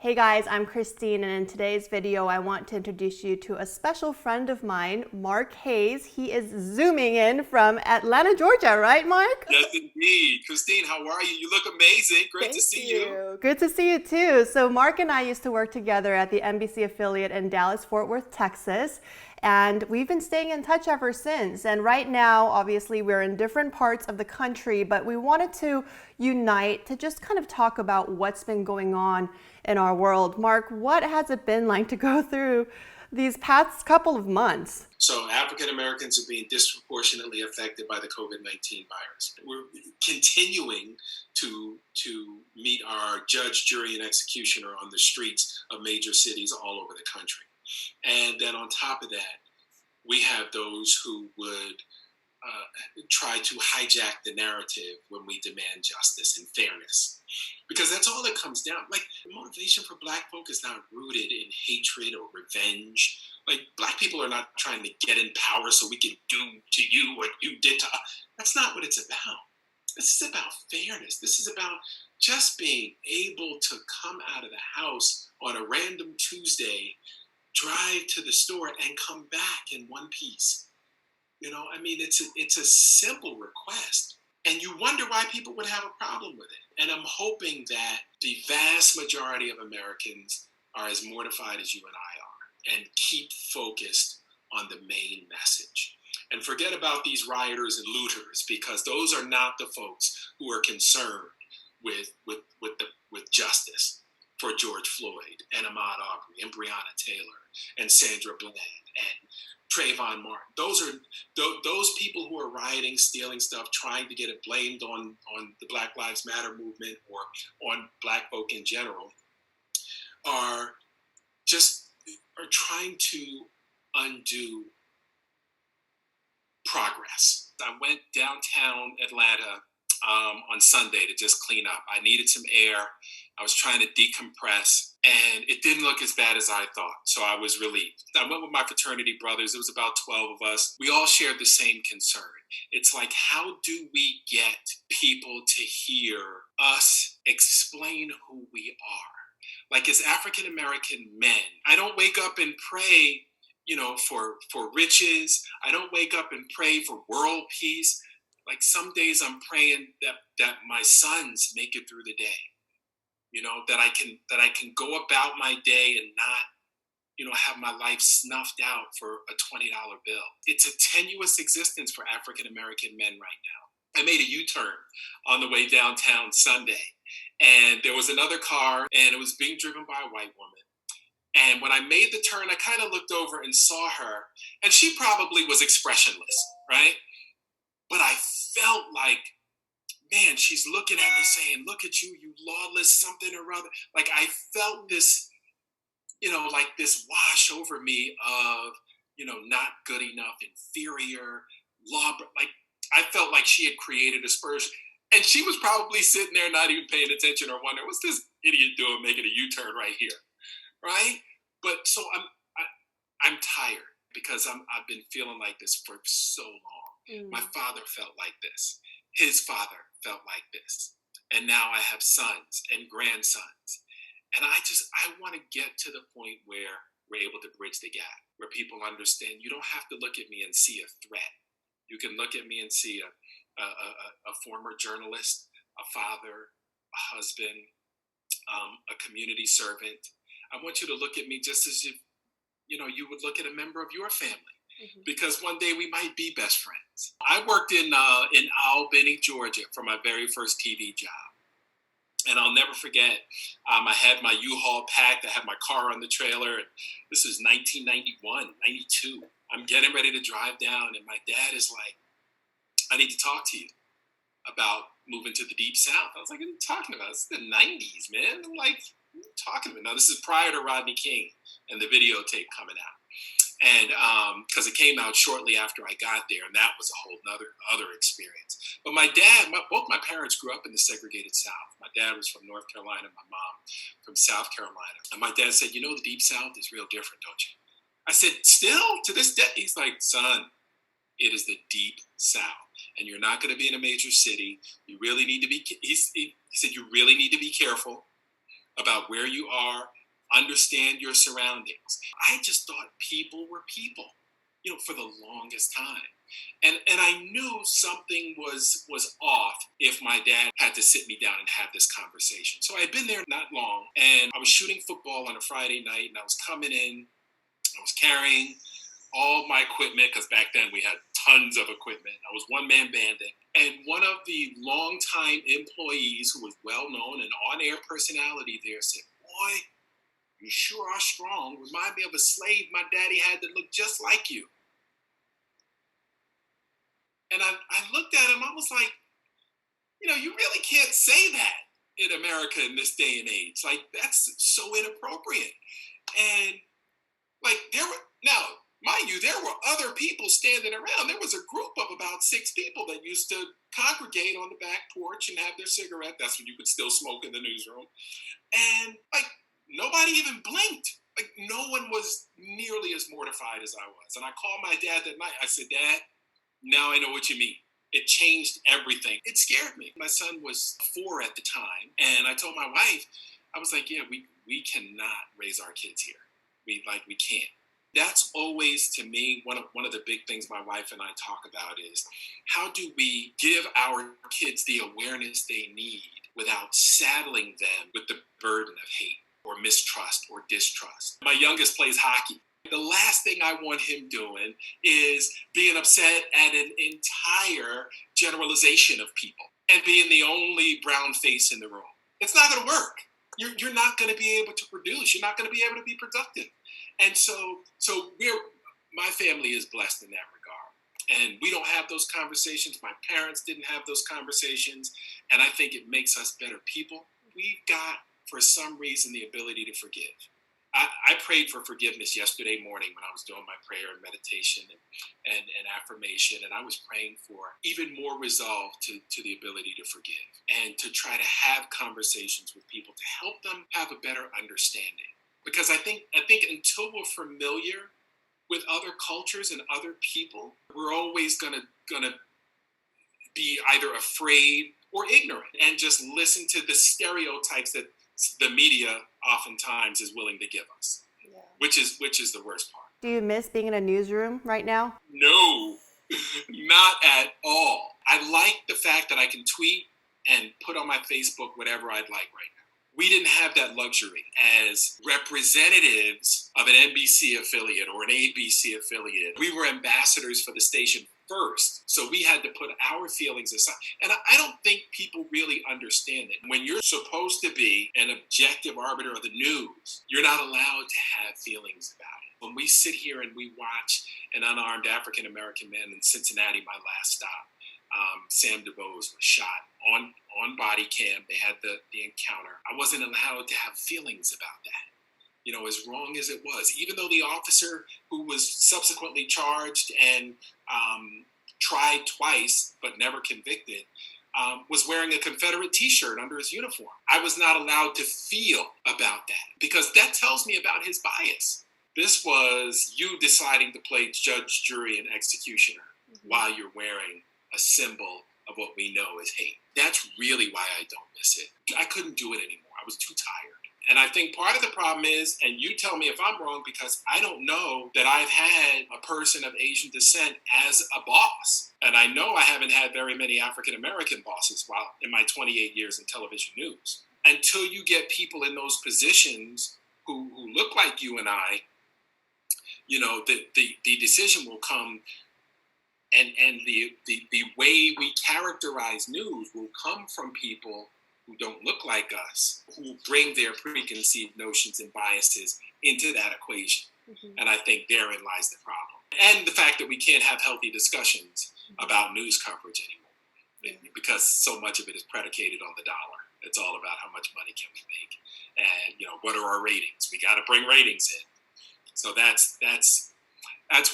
Hey guys, I'm Christine, and in today's video, I want to introduce you to a special friend of mine, Mark Hayes. He is zooming in from Atlanta, Georgia, right, Mark? Yes, indeed. Christine, how are you? You look amazing. Great to Thank see you. you. Good to see you too. So, Mark and I used to work together at the NBC affiliate in Dallas, Fort Worth, Texas, and we've been staying in touch ever since. And right now, obviously, we're in different parts of the country, but we wanted to unite to just kind of talk about what's been going on in our world. Mark, what has it been like to go through these past couple of months? So, African Americans are being disproportionately affected by the COVID-19 virus. We're continuing to meet our judge, jury, and executioner on the streets of major cities all over the country. And then on top of that, we have those who would try to hijack the narrative when we demand justice and fairness. Because that's all it comes down. Like, the motivation for Black folk is not rooted in hatred or revenge. Like, Black people are not trying to get in power so we can do to you what you did to us. That's not what it's about. This is about fairness. This is about just being able to come out of the house on a random Tuesday, drive to the store, and come back in one piece. It's a simple request, and you wonder why people would have a problem with it. And I'm hoping that the vast majority of Americans are as mortified as you and I are, and keep focused on the main message. And forget about these rioters and looters, because those are not the folks who are concerned with justice for George Floyd and Ahmaud Arbery and Breonna Taylor and Sandra Bland and Trayvon Martin. Those people who are rioting, stealing stuff, trying to get it blamed on the Black Lives Matter movement or on Black folk in general, are trying to undo progress. I went downtown Atlanta on Sunday to just clean up. I needed some air. I was trying to decompress, and it didn't look as bad as I thought, so I was relieved. I went with my fraternity brothers. It was about 12 of us. We all shared the same concern. It's like, how do we get people to hear us explain who we are? Like, as African American men, I don't wake up and pray, for riches. I don't wake up and pray for world peace. Like, some days I'm praying that my sons make it through the day. That I can go about my day and not, have my life snuffed out for a $20 bill. It's a tenuous existence for African American men right now. I made a U-turn on the way downtown Sunday, and there was another car, and it was being driven by a white woman. And when I made the turn, I kind of looked over and saw her, and she probably was expressionless, right? But I felt like, man, she's looking at me saying, look at you, you lawless something or other. Like, I felt this, like this wash over me of, not good enough, inferior, like, I felt like she had created a Spurs. And she was probably sitting there not even paying attention or wondering, what's this idiot doing making a U-turn right here, right? But so I'm tired, because I've been feeling like this for so long. My father felt like this. His father felt like this. And now I have sons and grandsons. And I want to get to the point where we're able to bridge the gap, where people understand you don't have to look at me and see a threat. You can look at me and see a former journalist, a father, a husband, a community servant. I want you to look at me just as if, you would look at a member of your family. Mm-hmm. Because one day we might be best friends. I worked in Albany, Georgia for my very first TV job. And I'll never forget, I had my U-Haul packed. I had my car on the trailer. And this was 1991, 92. I'm getting ready to drive down, and my dad is like, I need to talk to you about moving to the Deep South. I was like, what are you talking about? It's the 90s, man. I'm like, what are you talking about? Now, this is prior to Rodney King and the videotape coming out. And because it came out shortly after I got there, and that was a whole other experience. But my dad, both my parents grew up in the segregated South. My dad was from North Carolina, my mom from South Carolina. And my dad said, the Deep South is real different, don't you? I said, still to this day? He's like, son, it is the Deep South. And you're not going to be in a major city. You really need to be, he said, you really need to be careful. about where you are, understand your surroundings. I just thought people were people, for the longest time. And I knew something was off if my dad had to sit me down and have this conversation. So I had been there not long, and I was shooting football on a Friday night, and I was coming in, I was carrying all my equipment, because back then we had tons of equipment. I was one man banding. And one of the longtime employees who was well known and on air personality there said, "Boy, you sure are strong. Remind me of a slave my daddy had that looked just like you." And I looked at him, I was like, you really can't say that in America in this day and age. Like, that's so inappropriate. And like, now, mind you, there were other people standing around. There was a group of about 6 people that used to congregate on the back porch and have their cigarette. That's when you could still smoke in the newsroom. And like, nobody even blinked. Like, no one was nearly as mortified as I was. And I called my dad that night. I said, "Dad, now I know what you mean. It changed everything." It scared me. My son was 4 at the time. And I told my wife, I was like, "Yeah, we cannot raise our kids here. We can't." That's always, to me, one of the big things my wife and I talk about is, how do we give our kids the awareness they need without saddling them with the burden of hate or mistrust or distrust? My youngest plays hockey. The last thing I want him doing is being upset at an entire generalization of people and being the only brown face in the room. It's not going to work. You're not going to be able to produce. You're not going to be able to be productive. And so my family is blessed in that regard. And we don't have those conversations. My parents didn't have those conversations. And I think it makes us better people. We've got, for some reason, the ability to forgive. I prayed for forgiveness yesterday morning when I was doing my prayer and meditation and affirmation. And I was praying for even more resolve to the ability to forgive and to try to have conversations with people to help them have a better understanding. Because I think until we're familiar with other cultures and other people, we're always gonna be either afraid or ignorant and just listen to the stereotypes that the media oftentimes is willing to give us, yeah. which is the worst part. Do you miss being in a newsroom right now? No, not at all. I like the fact that I can tweet and put on my Facebook whatever I'd like right now. We didn't have that luxury as representatives of an NBC affiliate or an ABC affiliate. We were ambassadors for the station first. So we had to put our feelings aside. And I don't think people really understand it. When you're supposed to be an objective arbiter of the news, you're not allowed to have feelings about it. When we sit here and we watch an unarmed African-American man in Cincinnati, my last stop, Sam DuBose was shot on body cam. They had the encounter. I wasn't allowed to have feelings about that. As wrong as it was, even though the officer who was subsequently charged and tried twice but never convicted was wearing a Confederate t-shirt under his uniform. I was not allowed to feel about that because that tells me about his bias. This was you deciding to play judge, jury, and executioner while you're wearing a symbol of what we know as hate. That's really why I don't miss it. I couldn't do it anymore. I was too tired. And I think part of the problem is, and you tell me if I'm wrong, because I don't know that I've had a person of Asian descent as a boss. And I know I haven't had very many African-American bosses while in my 28 years in television news. Until you get people in those positions who look like you and I, the decision will come, and the way we characterize news will come from people who don't look like us, who bring their preconceived notions and biases into that equation. Mm-hmm. And I think therein lies the problem. And the fact that we can't have healthy discussions about news coverage anymore, because so much of it is predicated on the dollar. It's all about how much money can we make, and what are our ratings? We got to bring ratings in. So that's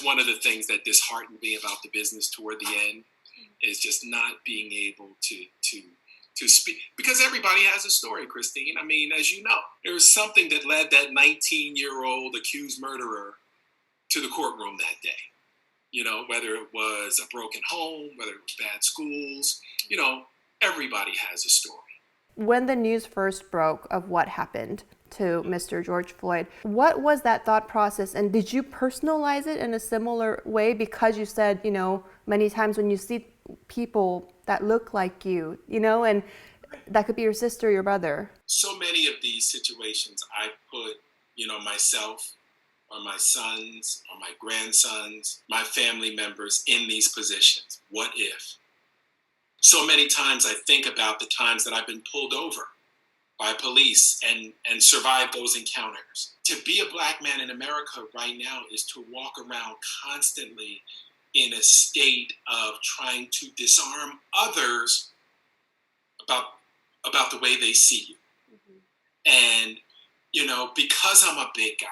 one of the things that disheartened me about the business toward the end, is just not being able to speak, because everybody has a story, Christine. I mean, as you know, there was something that led that 19-year-old accused murderer to the courtroom that day. Whether it was a broken home, whether it was bad schools, everybody has a story. When the news first broke of what happened to Mr. George Floyd, what was that thought process? And did you personalize it in a similar way? Because you said, many times when you see people that look like and that could be your sister, your brother. So many of these situations, I put, myself or my sons or my grandsons, my family members in these positions. What if? So many times I think about the times that I've been pulled over by police and survived those encounters. To be a Black man in America right now is to walk around constantly in a state of trying to disarm others about the way they see you. Mm-hmm. And, because I'm a big guy,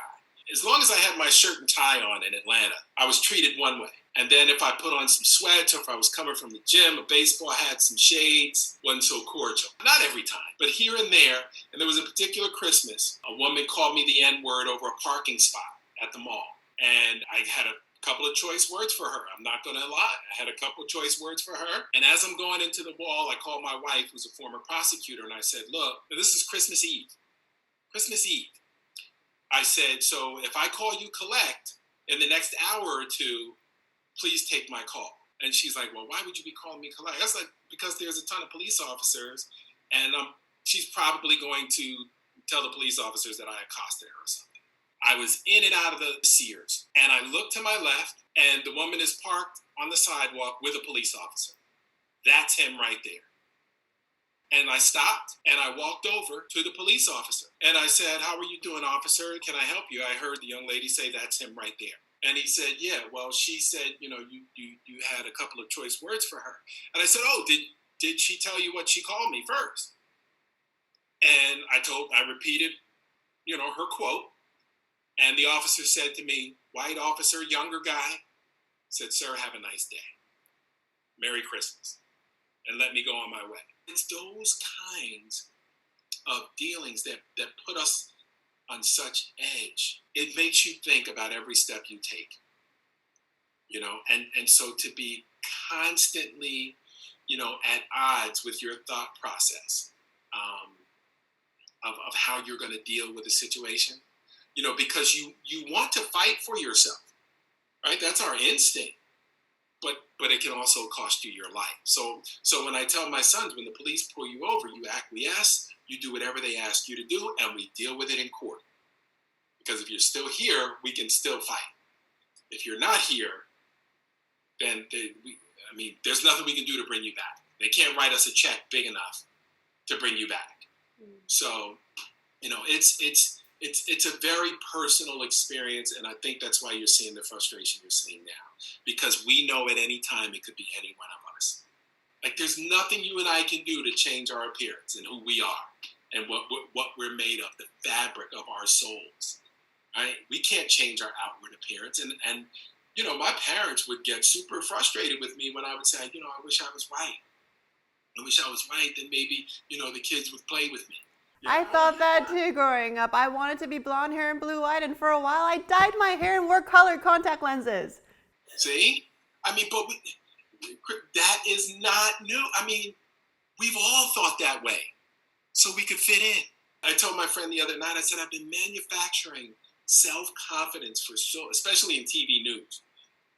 as long as I had my shirt and tie on in Atlanta, I was treated one way. And then if I put on some sweats, or if I was coming from the gym, a baseball hat, some shades, wasn't so cordial. Not every time, but here and there. And there was a particular Christmas, a woman called me the N-word over a parking spot at the mall. And I had a couple of choice words for her. I'm not going to lie. I had a couple of choice words for her. And as I'm going into the wall, I called my wife, who's a former prosecutor, and I said, look, this is Christmas Eve. Christmas Eve. I said, so if I call you collect in the next hour or two, please take my call. And she's like, well, why would you be calling me collect? I was like, because there's a ton of police officers, and she's probably going to tell the police officers that I accosted her or something. I was in and out of the Sears, and I looked to my left, and the woman is parked on the sidewalk with a police officer. That's him right there. And I stopped, and I walked over to the police officer. And I said, how are you doing, officer? Can I help you? I heard the young lady say, that's him right there. And he said, yeah, well, she said, you had a couple of choice words for her. And I said, oh, did she tell you what she called me first? And I repeated, her quote. And the officer said to me, white officer, younger guy, said, sir, have a nice day. Merry Christmas. And let me go on my way. It's those kinds of dealings that put us on such edge. It makes you think about every step you take, and so to be constantly, at odds with your thought process of how you're going to deal with a situation, because you want to fight for yourself, right? That's our instinct. But it can also cost you your life. So when I tell my sons, when the police pull you over, you acquiesce, you do whatever they ask you to do, and we deal with it in court. Because if you're still here, we can still fight. If you're not here, then there's nothing we can do to bring you back. They can't write us a check big enough to bring you back. Mm. So, it's a very personal experience, and I think that's why you're seeing the frustration you're seeing now. Because we know at any time it could be any one of us. Like, there's nothing you and I can do to change our appearance and who we are and what we're made of, the fabric of our souls. Right? We can't change our outward appearance. And my parents would get super frustrated with me when I would say, I wish I was white. I wish I was white, then maybe, the kids would play with me. I thought that too growing up. I wanted to be blonde hair and blue-eyed, and for a while I dyed my hair and wore colored contact lenses. See? But that is not new. We've all thought that way, so we could fit in. I told my friend the other night, I said, I've been manufacturing self-confidence especially in TV news,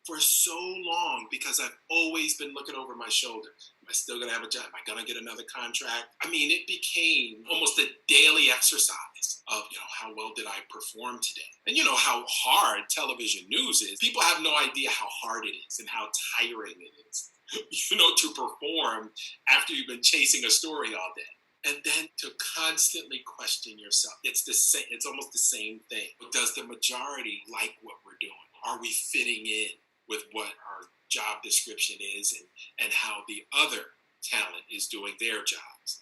for so long because I've always been looking over my shoulder. Am I still going to have a job? Am I going to get another contract? It became almost a daily exercise of, how well did I perform today? And how hard television news is. People have no idea how hard it is and how tiring it is, to perform after you've been chasing a story all day. And then to constantly question yourself. It's the same. It's almost the same thing. Does the majority like what we're doing? Are we fitting in with what our job description is and how the other talent is doing their jobs?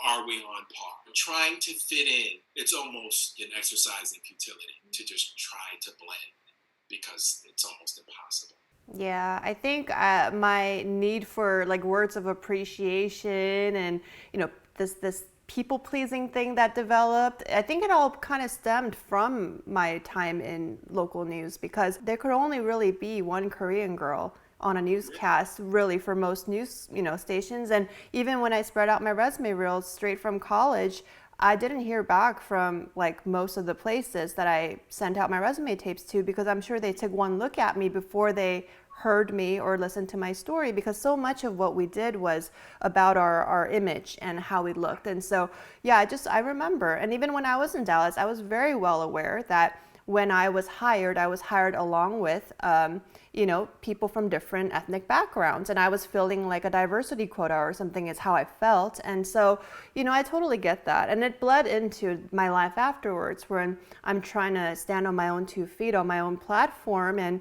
Are we on par? Trying to fit in, it's almost an exercise in futility to just try to blend because it's almost impossible. Yeah, I think my need for words of appreciation and this people-pleasing thing that developed, I think it all kind of stemmed from my time in local news, because there could only really be one Korean girl on a newscast, really, for most news, stations. And even when I spread out my resume reels straight from college, I didn't hear back from like most of the places that I sent out my resume tapes to, because I'm sure they took one look at me before they heard me or listened to my story, because so much of what we did was about our image and how we looked. And so, yeah, I remember. And even when I was in Dallas, I was very well aware that when I was hired along with, people from different ethnic backgrounds. And I was filling like a diversity quota or something, is how I felt. And so, I totally get that. And it bled into my life afterwards, when I'm trying to stand on my own 2 feet on my own platform. And,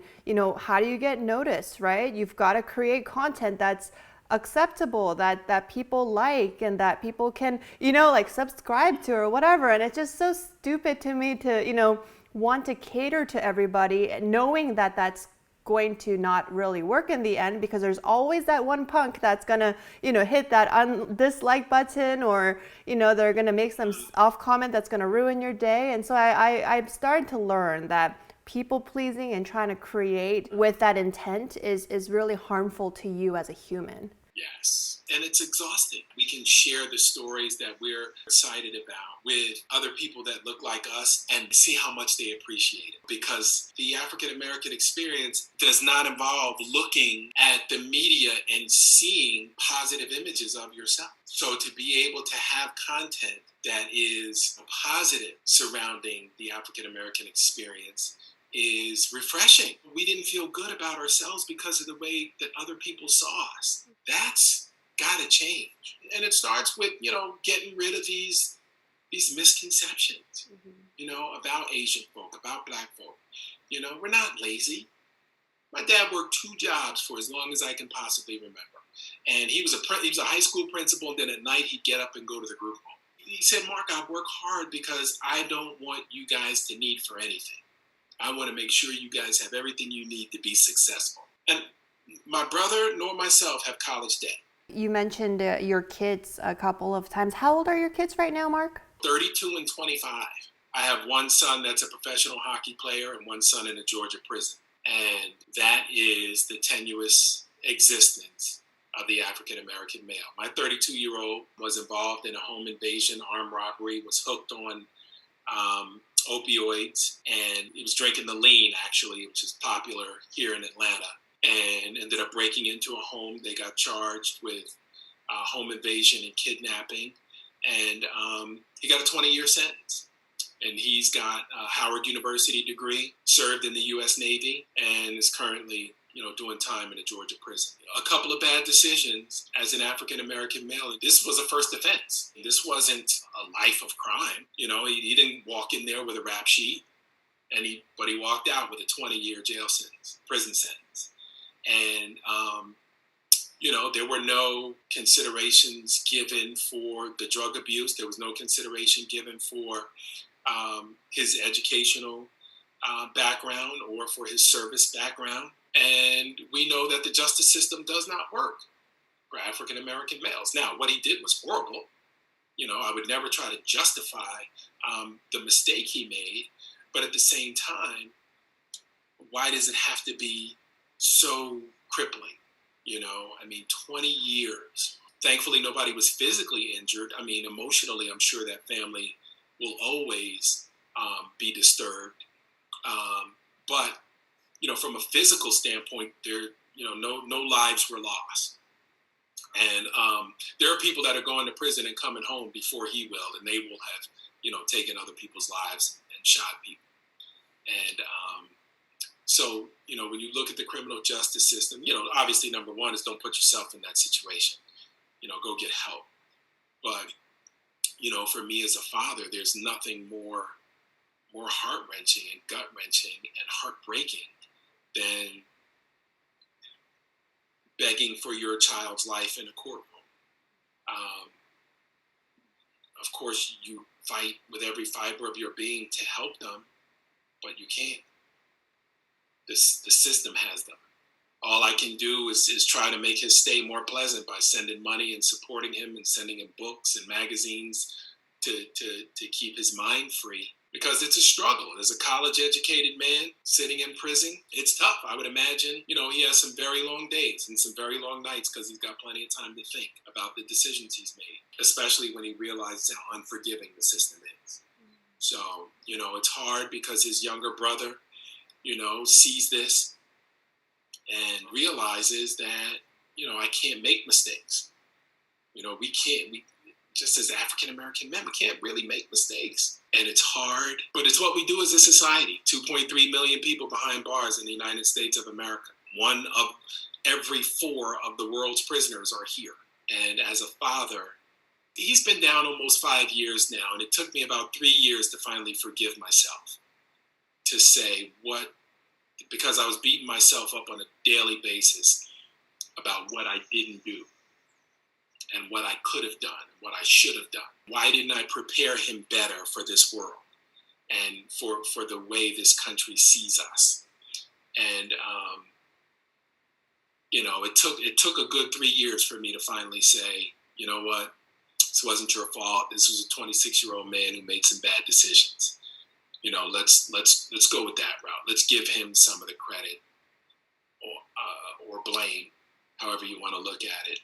how do you get noticed, right? You've got to create content that's acceptable, that people like, and that people can, like subscribe to or whatever. And it's just so stupid to me to, want to cater to everybody, knowing that that's going to not really work in the end, because there's always that one punk that's gonna hit that dislike button, or they're gonna make some off comment that's gonna ruin your day. And so I'm starting to learn that people pleasing and trying to create with that intent is really harmful to you as a human. Yes. And it's exhausting. We can share the stories that we're excited about with other people that look like us and see how much they appreciate it. Because the African American experience does not involve looking at the media and seeing positive images of yourself. So to be able to have content that is positive surrounding the African American experience is refreshing. We didn't feel good about ourselves because of the way that other people saw us. That's got to change. And it starts with, getting rid of these misconceptions, about Asian folk, about Black folk. We're not lazy. My dad worked 2 jobs for as long as I can possibly remember. And he was a high school principal, and then at night he'd get up and go to the group home. He said, "Mark, I work hard because I don't want you guys to need for anything. I want to make sure you guys have everything you need to be successful." And my brother nor myself have college debt. You mentioned your kids a couple of times. How old are your kids right now, Mark? 32 and 25. I have one son that's a professional hockey player and one son in a Georgia prison. And that is the tenuous existence of the African American male. My 32-year-old was involved in a home invasion, armed robbery, was hooked on opioids, and he was drinking the lean, actually, which is popular here in Atlanta, and ended up breaking into a home. They got charged with home invasion and kidnapping, and he got a 20-year sentence. And he's got a Howard University degree, served in the U.S. Navy, and is currently, doing time in a Georgia prison. A couple of bad decisions as an African-American male. This was a first offense. This wasn't a life of crime. He didn't walk in there with a rap sheet, but he walked out with a 20-year prison sentence. And, there were no considerations given for the drug abuse. There was no consideration given for his educational background or for his service background. And we know that the justice system does not work for African American males. Now, what he did was horrible. I would never try to justify the mistake he made, but at the same time, why does it have to be so crippling? 20 years. Thankfully, nobody was physically injured. Emotionally, I'm sure that family will always be disturbed. But from a physical standpoint, no lives were lost. And there are people that are going to prison and coming home before he will, and they will have, taken other people's lives and shot people. And so, when you look at the criminal justice system, obviously number one is don't put yourself in that situation. Go get help. But, for me as a father, there's nothing more heart-wrenching and gut-wrenching and heartbreaking than begging for your child's life in a courtroom. Of course, you fight with every fiber of your being to help them, but you can't. The system has them. All I can do is try to make his stay more pleasant by sending money and supporting him and sending him books and magazines to keep his mind free. because it's a struggle. As a college educated man sitting in prison, it's tough. I would imagine, he has some very long days and some very long nights because he's got plenty of time to think about the decisions he's made, especially when he realizes how unforgiving the system is. So, it's hard because his younger brother, sees this and realizes that, I can't make mistakes. We just as African American men, we can't really make mistakes. And it's hard, but it's what we do as a society. 2.3 million people behind bars in the United States of America. 1 of every 4 of the world's prisoners are here. And as a father, he's been down almost 5 years now. And it took me about 3 years to finally forgive myself. To say because I was beating myself up on a daily basis about what I didn't do and what I could have done, what I should have done. Why didn't I prepare him better for this world and for the way this country sees us? And it took a good 3 years for me to finally say, you know what, this wasn't your fault. This was a 26-year-old man who made some bad decisions. Let's go with that route. Let's give him some of the credit or blame, however you want to look at it,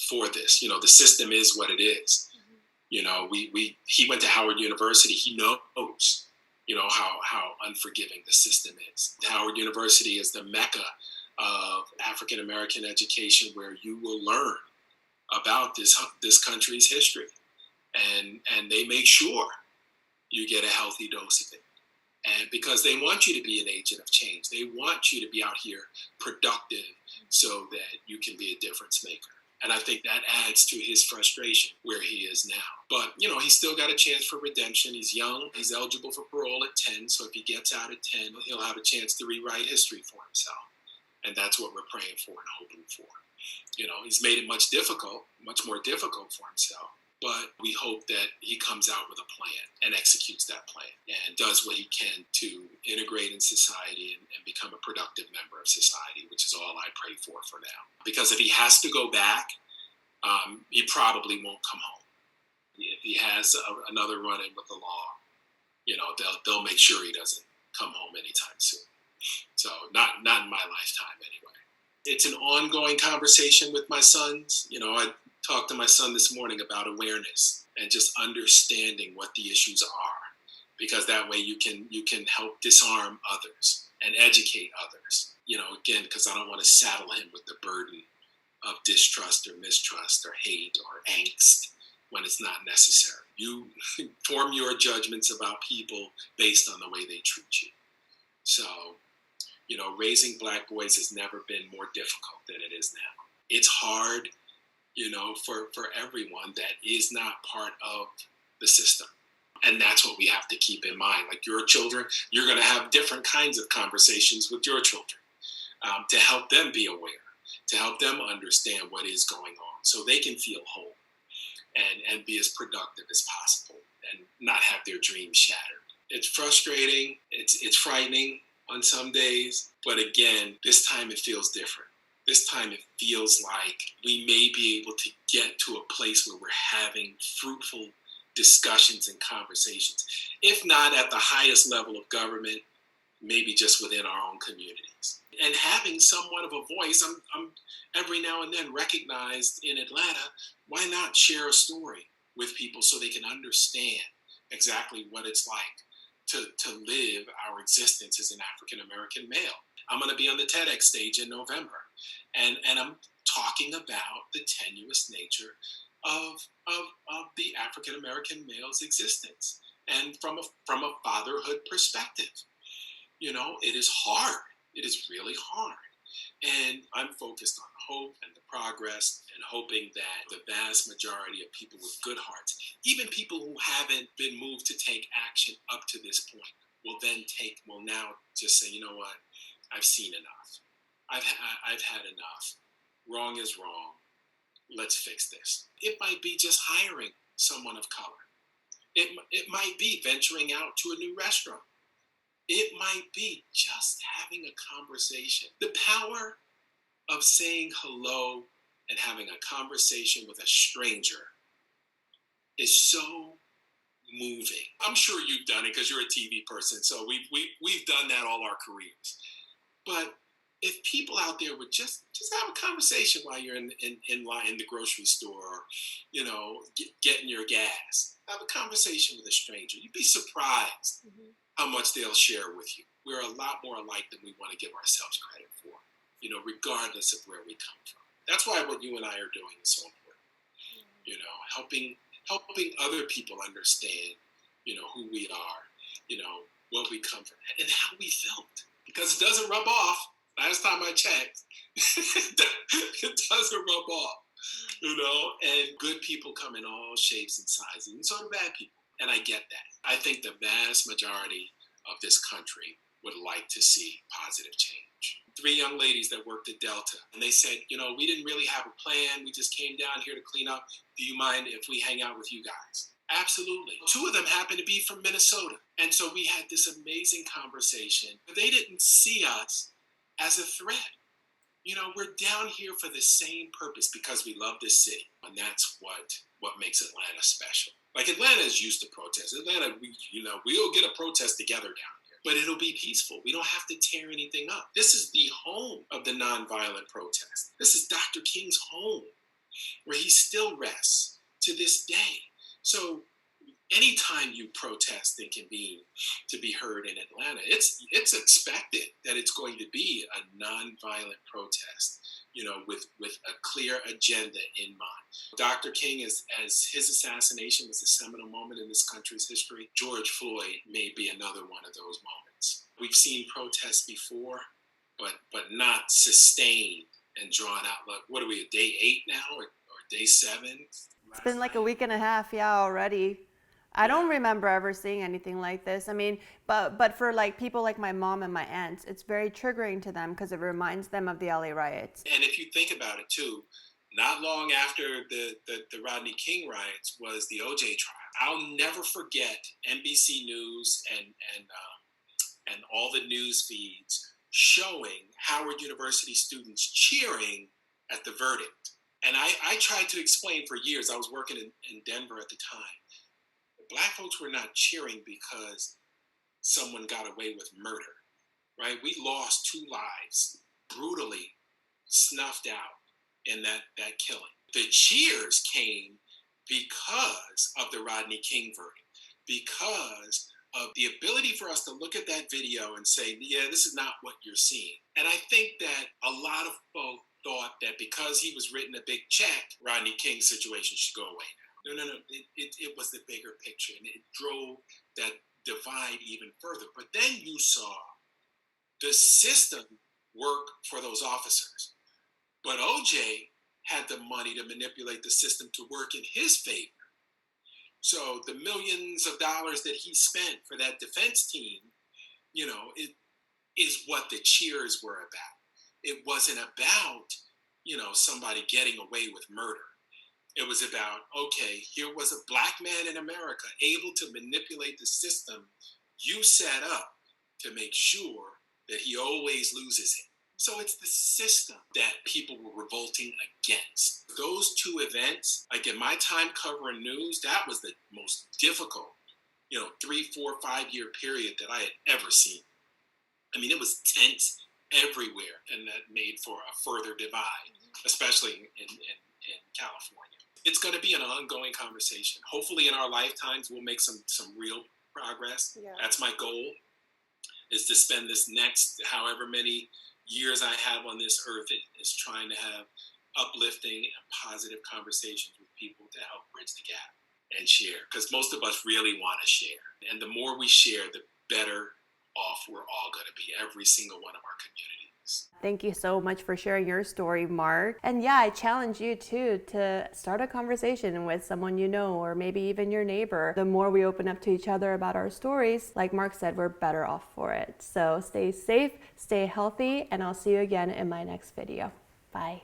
for this. The system is what it is. He went to Howard University. He knows, how unforgiving the system is. Howard University is the mecca of African American education, where you will learn about this country's history, and they make sure you get a healthy dose of it. And because they want you to be an agent of change, they want you to be out here productive so that you can be a difference maker. And I think that adds to his frustration where he is now. But, he's still got a chance for redemption. He's young. He's eligible for parole at 10. So if he gets out at 10, he'll have a chance to rewrite history for himself. And that's what we're praying for and hoping for. He's made it much more difficult for himself. But we hope that he comes out with a plan and executes that plan and does what he can to integrate in society and become a productive member of society, which is all I pray for now. Because if he has to go back, he probably won't come home. If he has another run-in with the law, they'll make sure he doesn't come home anytime soon. So not in my lifetime anyway. It's an ongoing conversation with my sons. I talked to my son this morning about awareness and just understanding what the issues are, because that way you can help disarm others and educate others. Again, because I don't want to saddle him with the burden of distrust or mistrust or hate or angst when it's not necessary. You form your judgments about people based on the way they treat you. So, raising Black boys has never been more difficult than it is now. It's hard, for everyone that is not part of the system. And that's what we have to keep in mind. Like your children, you're going to have different kinds of conversations with your children to help them be aware, to help them understand what is going on so they can feel whole and be as productive as possible and not have their dreams shattered. It's frustrating. It's frightening on some days. But again, this time it feels different. This time it feels like we may be able to get to a place where we're having fruitful discussions and conversations, if not at the highest level of government, maybe just within our own communities. And having somewhat of a voice, I'm every now and then recognized in Atlanta, why not share a story with people so they can understand exactly what it's like to live our existence as an African American male. I'm going to be on the TEDx stage in November, and I'm talking about the tenuous nature of the African American male's existence, and from a fatherhood perspective. It is hard. It is really hard. And I'm focused on hope and the progress and hoping that the vast majority of people with good hearts, even people who haven't been moved to take action up to this point, will now just say, you know what, I've seen enough. I've had enough. Wrong is wrong. Let's fix this. It might be just hiring someone of color. It might be venturing out to a new restaurant. It might be just having a conversation. The power of saying hello and having a conversation with a stranger is so moving. I'm sure you've done it because you're a TV person, so we've done that all our careers. But if people out there would just have a conversation while you're in line in the grocery store, or getting your gas, have a conversation with a stranger. You'd be surprised how much they'll share with you. We're a lot more alike than we want to give ourselves credit for, regardless of where we come from. That's why what you and I are doing is so important. Helping other people understand, who we are, what we come from, and how we felt. Because it doesn't rub off. Last time I checked, it doesn't rub off, and good people come in all shapes and sizes, and so do bad people. And I get that. I think the vast majority of this country would like to see positive change. 3 young ladies that worked at Delta, and they said, we didn't really have a plan. We just came down here to clean up. Do you mind if we hang out with you guys? Absolutely. 2 of them happened to be from Minnesota. And so we had this amazing conversation. They didn't see us as a threat. We're down here for the same purpose because we love this city. And that's what makes Atlanta special. Like, Atlanta is used to protest. Atlanta, we'll get a protest together down here, but it'll be peaceful. We don't have to tear anything up. This is the home of the nonviolent protest. This is Dr. King's home, where he still rests to this day. So anytime you protest and convene to be heard in Atlanta, it's expected that it's going to be a nonviolent protest, with a clear agenda in mind. Dr. King, as his assassination was a seminal moment in this country's history, George Floyd may be another one of those moments. We've seen protests before, but not sustained and drawn out. Like, what are we, at day 8 now, or day 7? It's been like a week and a half, already. I don't remember ever seeing anything like this. I mean, but for people like my mom and my aunts, it's very triggering to them because it reminds them of the LA riots. And if you think about it too, not long after the Rodney King riots was the OJ trial. I'll never forget NBC News and all the news feeds showing Howard University students cheering at the verdict. And I tried to explain for years. I was working in Denver at the time. Black folks were not cheering because someone got away with murder, right? We lost 2 lives, brutally snuffed out in that killing. The cheers came because of the Rodney King verdict, because of the ability for us to look at that video and say, yeah, this is not what you're seeing. And I think that a lot of folks thought that because he was written a big check, Rodney King's situation should go away now. No. It was the bigger picture, and it drove that divide even further. But then you saw the system work for those officers. But OJ had the money to manipulate the system to work in his favor. So the millions of dollars that he spent for that defense team, it is what the cheers were about. It wasn't about, somebody getting away with murder. It was about, okay, here was a Black man in America able to manipulate the system you set up to make sure that he always loses it. So it's the system that people were revolting against. Those 2 events, like in my time covering news, that was the most difficult, 3, 4, 5-year period that I had ever seen. I mean, it was tense everywhere, and that made for a further divide, especially in California. It's going to be an ongoing conversation. Hopefully in our lifetimes, we'll make some real progress. Yeah. That's my goal, is to spend this next however many years I have on this earth is trying to have uplifting and positive conversations with people to help bridge the gap and share. Because most of us really want to share. And the more we share, the better off we're all going to be, every single one of our communities. Thank you so much for sharing your story, Mark. And yeah, I challenge you too to start a conversation with someone you know, or maybe even your neighbor. The more we open up to each other about our stories, like Mark said, we're better off for it. So stay safe, stay healthy, and I'll see you again in my next video. Bye.